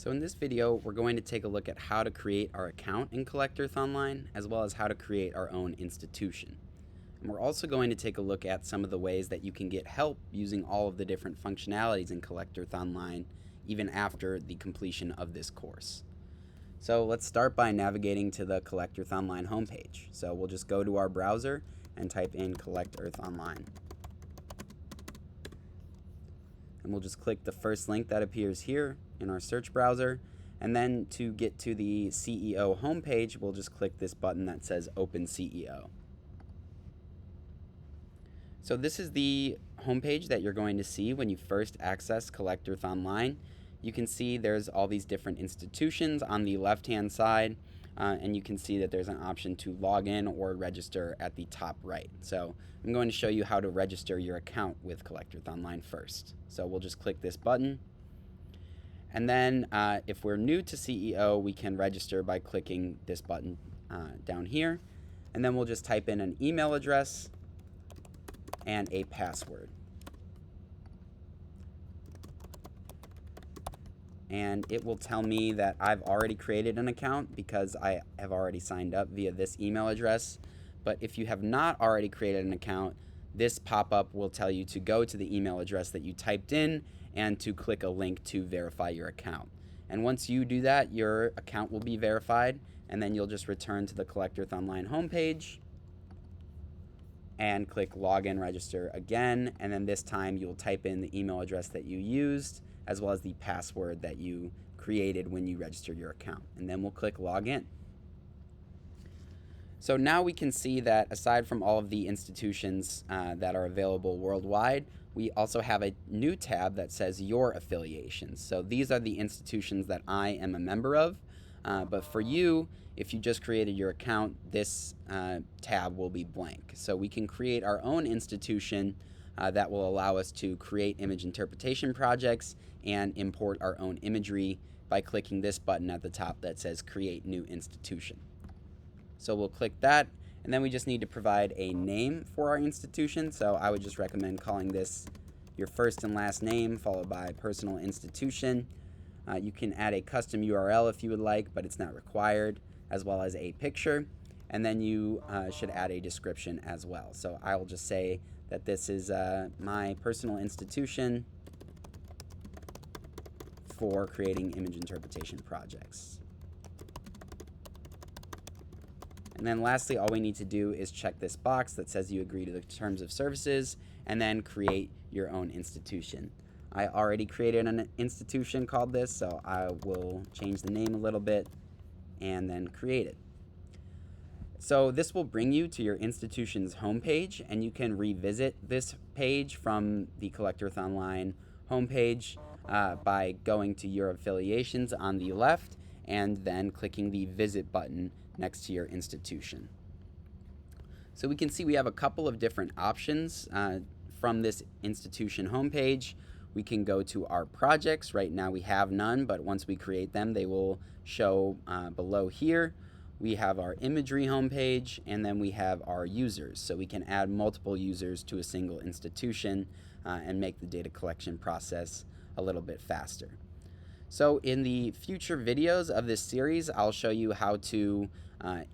So in this video, we're going to take a look at how to create our account in Collectors Online, as well as how to create our own institution. And we're also going to take a look at some of the ways that you can get help using all of the different functionalities in Collectors Online, even after the completion of this course. So let's start by navigating to the Collectors Online homepage. So we'll just go to our browser and type in Collectors Online. And we'll just click the first link that appears here in our search browser. And then to get to the CEO homepage, we'll just click this button that says Open CEO. So this is the homepage that you're going to see when you first access Collectors Online. You can see there's all these different institutions on the left-hand side, and you can see that there's an option to log in or register at the top right. So I'm going to show you how to register your account with Collectors Online first. So we'll just click this button. And then if we're new to CEO, we can register by clicking this button down here. And then we'll just type in an email address and a password. And it will tell me that I've already created an account because I have already signed up via this email address. But if you have not already created an account, this pop-up will tell you to go to the email address that you typed in and to click a link to verify your account. And once you do that, your account will be verified, and then you'll just return to the Collectors Online homepage and click Login Register again, and then this time you'll type in the email address that you used as well as the password that you created when you registered your account, and then we'll click Login. So now we can see that aside from all of the institutions that are available worldwide, we also have a new tab that says Your Affiliations. So these are the institutions that I am a member of, but for you, if you just created your account, this tab will be blank. So we can create our own institution that will allow us to create image interpretation projects and import our own imagery by clicking this button at the top that says Create New Institution. So we'll click that, and then we just need to provide a name for our institution. So I would just recommend calling this your first and last name followed by personal institution. You can add a custom URL if you would like, but it's not required, as well as a picture, and then you should add a description as well. So I will just say that this is my personal institution for creating image interpretation projects. And then lastly, all we need to do is check this box that says you agree to the terms of services and then create your own institution. I already created an institution called this, so I will change the name a little bit and then create it. So this will bring you to your institution's homepage, and you can revisit this page from the Collectors Online homepage by going to Your Affiliations on the left and then clicking the Visit button next to your institution. So we can see we have a couple of different options from this institution homepage. We can go to our projects. Right now we have none, but once we create them, they will show below here. We have our imagery homepage, and then we have our users. So we can add multiple users to a single institution and make the data collection process a little bit faster. So in the future videos of this series, I'll show you how to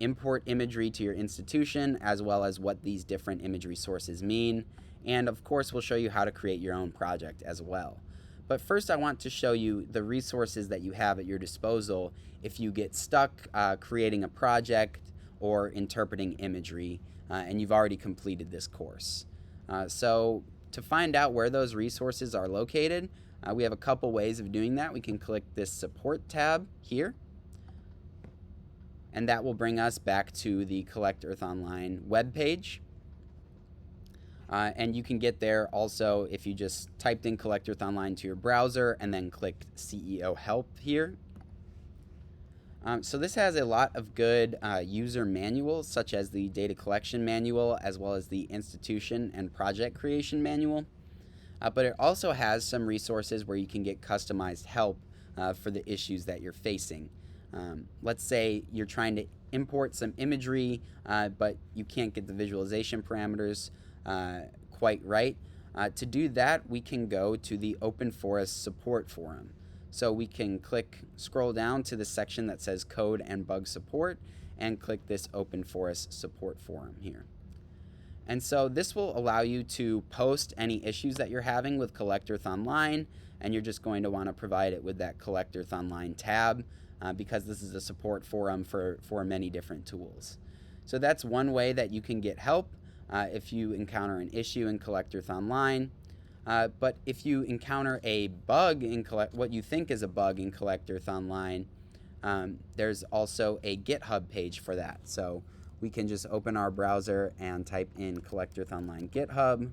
import imagery to your institution, as well as what these different imagery sources mean. And of course, we'll show you how to create your own project as well. But first, I want to show you the resources that you have at your disposal if you get stuck creating a project or interpreting imagery and you've already completed this course. So to find out where those resources are located, we have a couple ways of doing that. We can click this Support tab here, and that will bring us back to the Collectors Online webpage. And you can get there also if you just typed in Collectors Online to your browser and then clicked CEO Help here. So this has a lot of good user manuals, such as the data collection manual, as well as the institution and project creation manual. But it also has some resources where you can get customized help for the issues that you're facing. Let's say you're trying to import some imagery, but you can't get the visualization parameters quite right. To do that, we can go to the Open Forest support forum. So we can scroll down to the section that says Code and Bug Support and click this Open Forest Support Forum here. And so this will allow you to post any issues that you're having with Collectors Online, and you're just going to want to provide it with that Collectors Online tab because this is a support forum for many different tools. So that's one way that you can get help if you encounter an issue in Collectors Online. But if you encounter a bug in what you think is a bug in Collectors Online, there's also a GitHub page for that. So we can just open our browser and type in Collectors Online GitHub.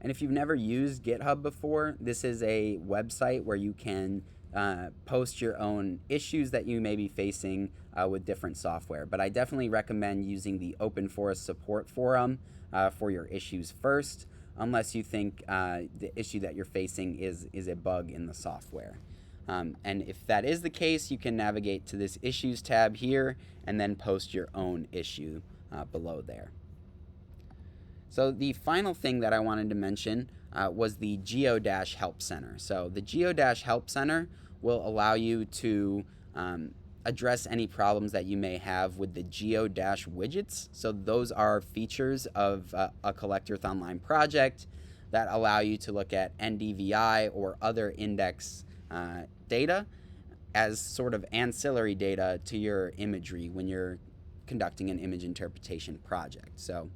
And if you've never used GitHub before, this is a website where you can post your own issues that you may be facing with different software. But I definitely recommend using the Open Forest Support Forum for your issues first, unless you think the issue that you're facing is a bug in the software. And if that is the case, you can navigate to this Issues tab here and then post your own issue below there. So the final thing that I wanted to mention was the Geo-Help Center. So the Geo-Help Center will allow you to address any problems that you may have with the Geo-widgets. So those are features of a Collectors Online project that allow you to look at NDVI or other index data as sort of ancillary data to your imagery when you're conducting an image interpretation project. So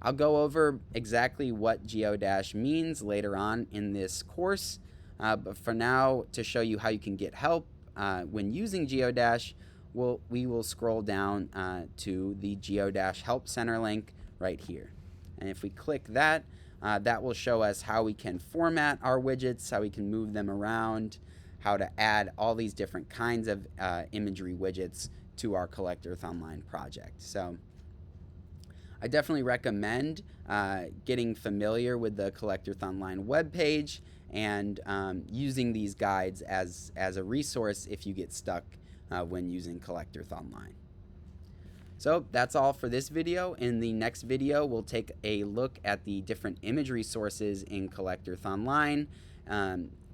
I'll go over exactly what Geo- means later on in this course, but for now, to show you how you can get help when using Geo-, we will scroll down to the Geo-Help Center link right here. And if we click that, that will show us how we can format our widgets, how we can move them around, how to add all these different kinds of imagery widgets to our Collectors Online project. So I definitely recommend getting familiar with the Collectors Online webpage and using these guides as a resource if you get stuck when using Collectors Online. So that's all for this video. In the next video, we'll take a look at the different imagery sources in Collectors Online,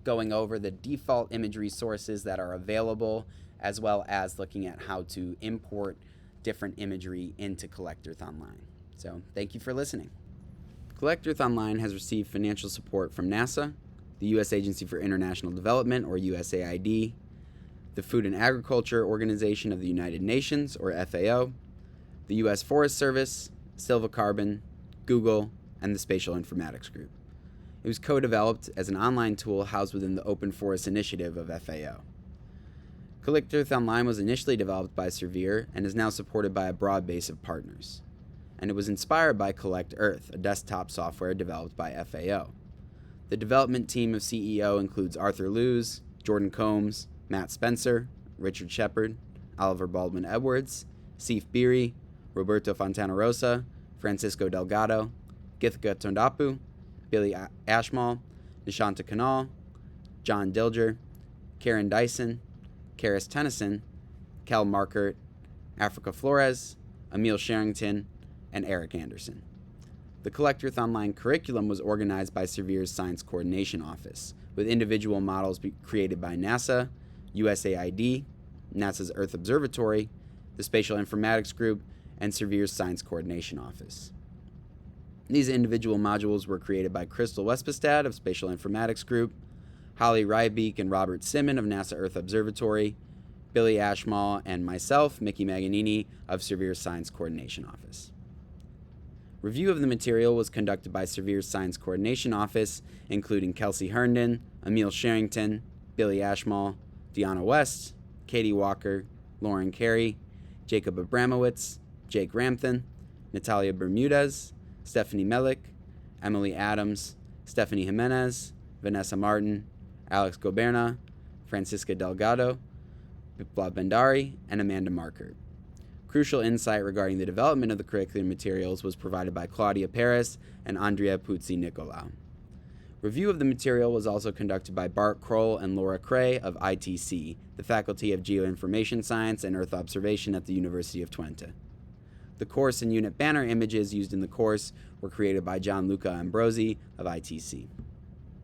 going over the default imagery sources that are available, as well as looking at how to import different imagery into Collectors Online. So thank you for listening. Collectors Online has received financial support from NASA, the U.S. Agency for International Development, or USAID, the Food and Agriculture Organization of the United Nations, or FAO, the U.S. Forest Service, Silvacarbon, Google, and the Spatial Informatics Group. It was co-developed as an online tool housed within the Open Forest Initiative of FAO. Collectors Online was initially developed by Surveyor and is now supported by a broad base of partners. And it was inspired by Collect Earth, a desktop software developed by FAO. The development team of CEO includes Arthur Lewes, Jordan Combs, Matt Spencer, Richard Shepard, Oliver Baldwin Edwards, Sif Beery, Roberto Fontanarosa, Francisco Delgado, Githika Tondapu, Billy Ashmall, Nishanta Kanal, John Dilger, Karen Dyson, Karis Tennyson, Cal Markert, Africa Flores, Emil Sherrington, and Eric Anderson. The Collectors Online curriculum was organized by Surveyor's Science Coordination Office, with individual models created by NASA, USAID, NASA's Earth Observatory, the Spatial Informatics Group, and Surveyor's Science Coordination Office. These individual modules were created by Crystal Wespestad of Spatial Informatics Group, Holly Rybeek and Robert Simon of NASA Earth Observatory, Billy Ashmall, and myself, Mickey Maganini, of Surveyor's Science Coordination Office. Review of the material was conducted by Surveyor's Science Coordination Office, including Kelsey Herndon, Emil Sherrington, Billy Ashmall, Deanna West, Katie Walker, Lauren Carey, Jacob Abramowitz, Jake Ramthen, Natalia Bermudez, Stephanie Melik, Emily Adams, Stephanie Jimenez, Vanessa Martin, Alex Goberna, Francisca Delgado, Biplav Bhandari, and Amanda Markert. Crucial insight regarding the development of the curriculum materials was provided by Claudia Paris and Andrea Puzzi-Nicolau. Review of the material was also conducted by Bart Kroll and Laura Cray of ITC, the Faculty of Geo-Information Science and Earth Observation at the University of Twente. The course and unit banner images used in the course were created by Gianluca Ambrosi of ITC.